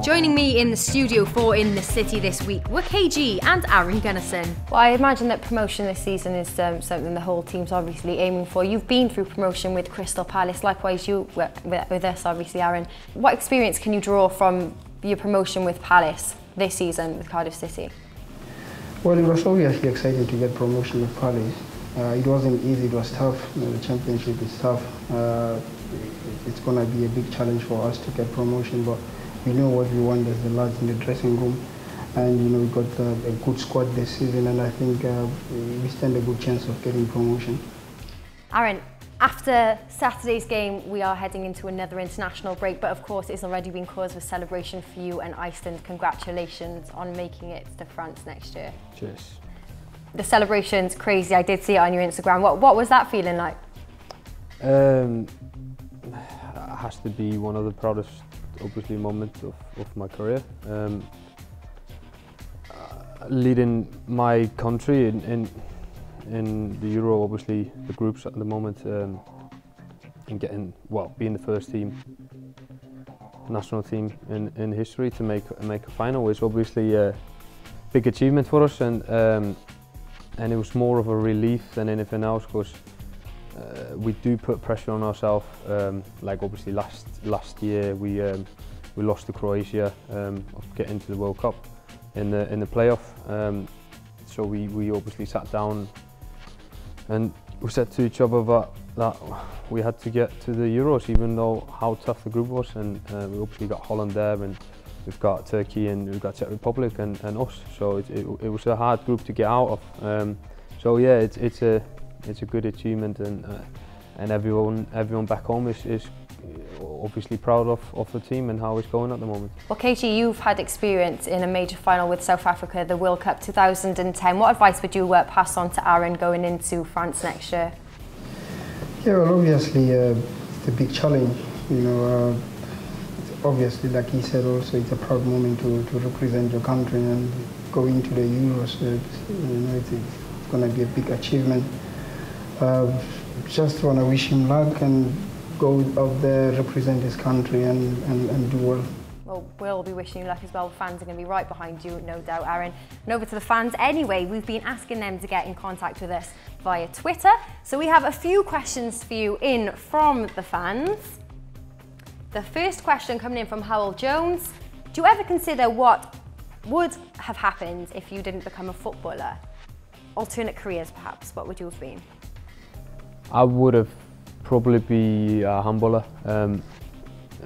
Joining me in the studio for In the City this week were KG and Aaron Gunnison. Well, I imagine that promotion this season is something the whole team's obviously aiming for. You've been through promotion with Crystal Palace, likewise you with us obviously, Aaron. What experience can you draw from your promotion with Palace this season with Cardiff City? Well, it was obviously exciting to get promotion with Palace. It wasn't easy, it was tough. The championship is tough. It's going to be a big challenge for us to get promotion, but we know what we want as the lads in the dressing room, and we got a good squad this season, and I think we stand a good chance of getting promotion. Aaron, after Saturday's game, we are heading into another international break, but of course it's already been cause for celebration for you and Iceland. Congratulations on making it to France next year. Cheers. The celebration's crazy. I did see it on your Instagram. What was that feeling like? It has to be one of the proudest, obviously, moments of my career. Leading my country in the Euro, obviously the groups at the moment, and being the first team, national team in history to make a final is obviously a big achievement for us, and it was more of a relief than anything else, because we do put pressure on ourselves. Like obviously last year we lost to Croatia of getting to the World Cup in the playoff. So we obviously sat down and we said to each other that we had to get to the Euros, even though how tough the group was. And we obviously got Holland there, and we've got Turkey, and we've got Czech Republic and us. So it was a hard group to get out of. So yeah, it's a good achievement, and everyone back home is obviously proud of the team and how it's going at the moment. Well, KG, you've had experience in a major final with South Africa, the World Cup 2010. What advice would you pass on to Aaron going into France next year? Yeah, well, obviously it's a big challenge. Obviously, like he said, also it's a proud moment to represent your country and go into the Euros. It's going to be a big achievement. Just want to wish him luck and go out there, represent his country and do well. Well, we'll be wishing you luck as well. Fans are going to be right behind you, no doubt, Aaron. And over to the fans anyway, we've been asking them to get in contact with us via Twitter. So we have a few questions for you in from the fans. The first question coming in from Howell Jones. Do you ever consider what would have happened if you didn't become a footballer? Alternate careers, perhaps. What would you have been? I would have probably be a handballer.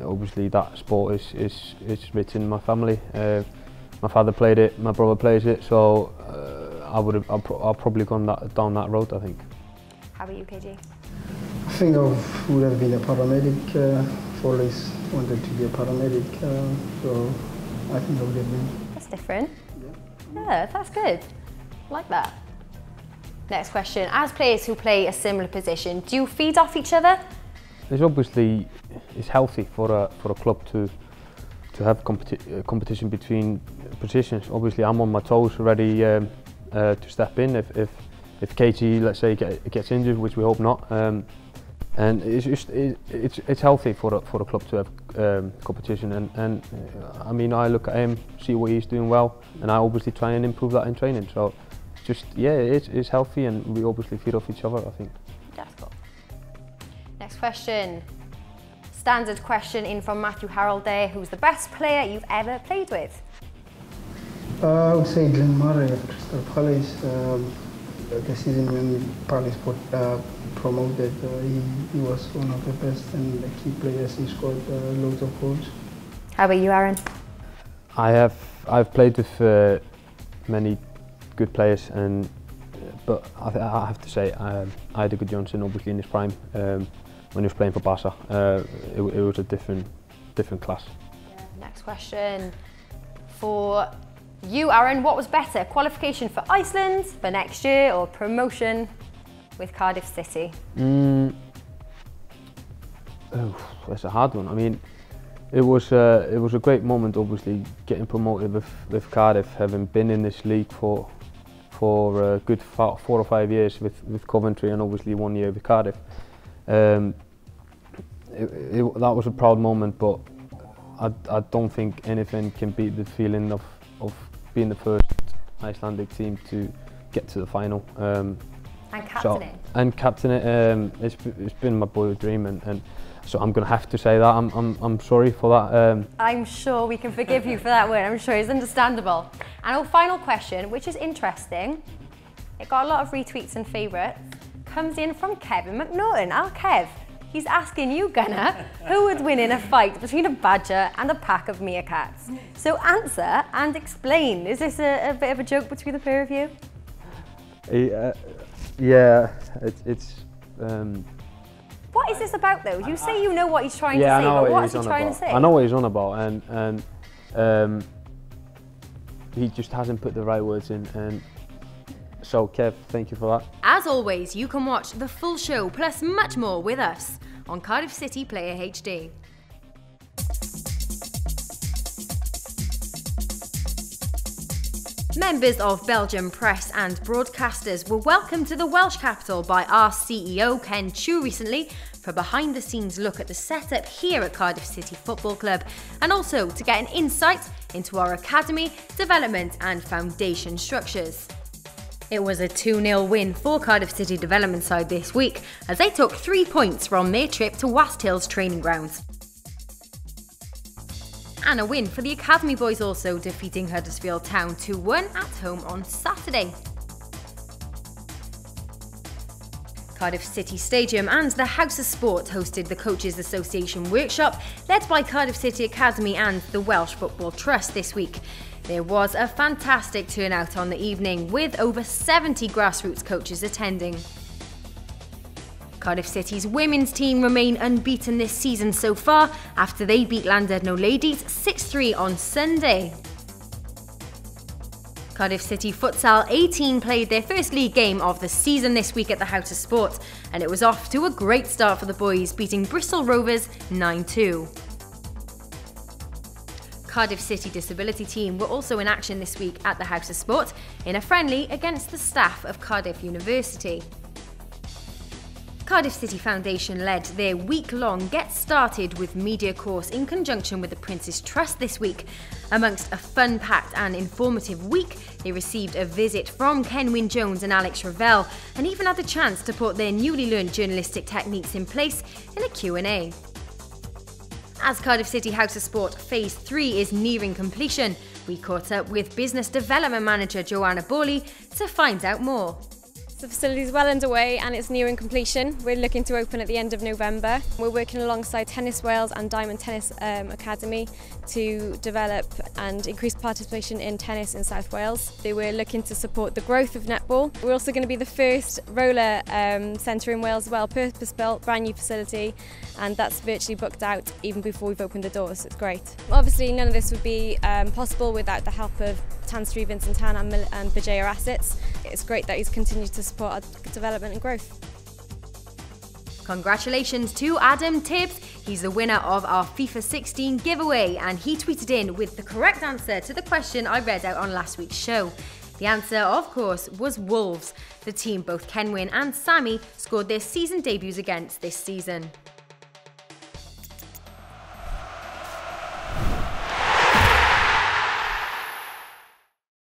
Obviously that sport is written in my family. My father played it, my brother plays it, so I'll probably gone down that road, I think. How about you, KG? I think I would have been a paramedic. I've always wanted to be a paramedic, so I think I would have been. That's different. Yeah, that's good. I like that. Next question. As players who play a similar position, do you feed off each other? It's healthy for a club to have competition between positions. Obviously, I'm on my toes, ready to step in if KG, let's say, gets injured, which we hope not. And it's healthy for a club to have competition. And I mean, I look at him, see what he's doing well, and I obviously try and improve that in training. So. Yeah, it's healthy, and we obviously feed off each other, I think. That's cool. Next question. Standard question in from Matthew Harold there. Who's the best player you've ever played with? I would say Glenn Murray of Crystal Palace. The season when Palace promoted, he was one of the best and the key players. He scored loads of goals. How about you, Aaron? I've played with many good players, but I have to say Ider Johnson, obviously in his prime, when he was playing for Barca, it was a different class. Yeah, next question for you, Aaron. What was better, qualification for Iceland for next year or promotion with Cardiff City? That's a hard one. I mean, it was a great moment, obviously getting promoted with Cardiff, having been in this league for a good 4 or 5 years with Coventry, and obviously 1 year with Cardiff. That was a proud moment, but I don't think anything can beat the feeling of being the first Icelandic team to get to the final. And captain it. And captain it. It's been my boyhood dream, and so I'm going to have to say that. I'm sorry for that. I'm sure we can forgive you for that word. I'm sure it's understandable. And our final question, which is interesting, it got a lot of retweets and favourites, comes in from Kevin McNaughton. Our Kev, he's asking you, Gunnar, who would win in a fight between a badger and a pack of meerkats? So answer and explain. Is this a bit of a joke between the pair of you? Yeah, it's. What is this about though? You say you know what he's trying to Yeah, say, I know but what what's he's he on trying about. to say? I know what he's on about, and he just hasn't put the right words in. And so, Kev, thank you for that. As always, you can watch the full show plus much more with us on Cardiff City Player HD. Members of Belgium press and broadcasters were welcomed to the Welsh capital by our CEO Ken Chu recently for a behind-the-scenes look at the setup here at Cardiff City Football Club, and also to get an insight into our academy, development and foundation structures. It was a 2-0 win for Cardiff City development side this week as they took 3 points from their trip to Wast Hills training grounds. And a win for the Academy boys also, defeating Huddersfield Town 2-1 at home on Saturday. Cardiff City Stadium and the House of Sport hosted the Coaches Association workshop led by Cardiff City Academy and the Welsh Football Trust this week. There was a fantastic turnout on the evening with over 70 grassroots coaches attending. Cardiff City's women's team remain unbeaten this season so far after they beat Llandudno Ladies 6-3 on Sunday. Cardiff City Futsal 18 played their first league game of the season this week at the House of Sport, and it was off to a great start for the boys, beating Bristol Rovers 9-2. Cardiff City Disability Team were also in action this week at the House of Sport in a friendly against the staff of Cardiff University. Cardiff City Foundation led their week-long Get Started with Media course in conjunction with the Prince's Trust this week. Amongst a fun-packed and informative week, they received a visit from Ken Wyn-Jones and Alex Ravel, and even had the chance to put their newly learned journalistic techniques in place in a Q&A. As Cardiff City House of Sport Phase 3 is nearing completion, we caught up with Business Development Manager Joanna Borley to find out more. The facility is well underway and it's nearing completion. We're looking to open at the end of November. We're working alongside Tennis Wales and Diamond Tennis Academy to develop and increase participation in tennis in South Wales. We're looking to support the growth of netball. We're also going to be the first roller centre in Wales as well, purpose-built, brand new facility, and that's virtually booked out even before we've opened the doors. It's great. Obviously none of this would be possible without the help of Tan Street Vincent Tan and Bajaya Assets. It's great that he's continued to support our development and growth. Congratulations to Adam Tibbs. He's the winner of our FIFA 16 giveaway, and he tweeted in with the correct answer to the question I read out on last week's show. The answer, of course, was Wolves, the team both Kenwyn and Sammy scored their season debuts against this season.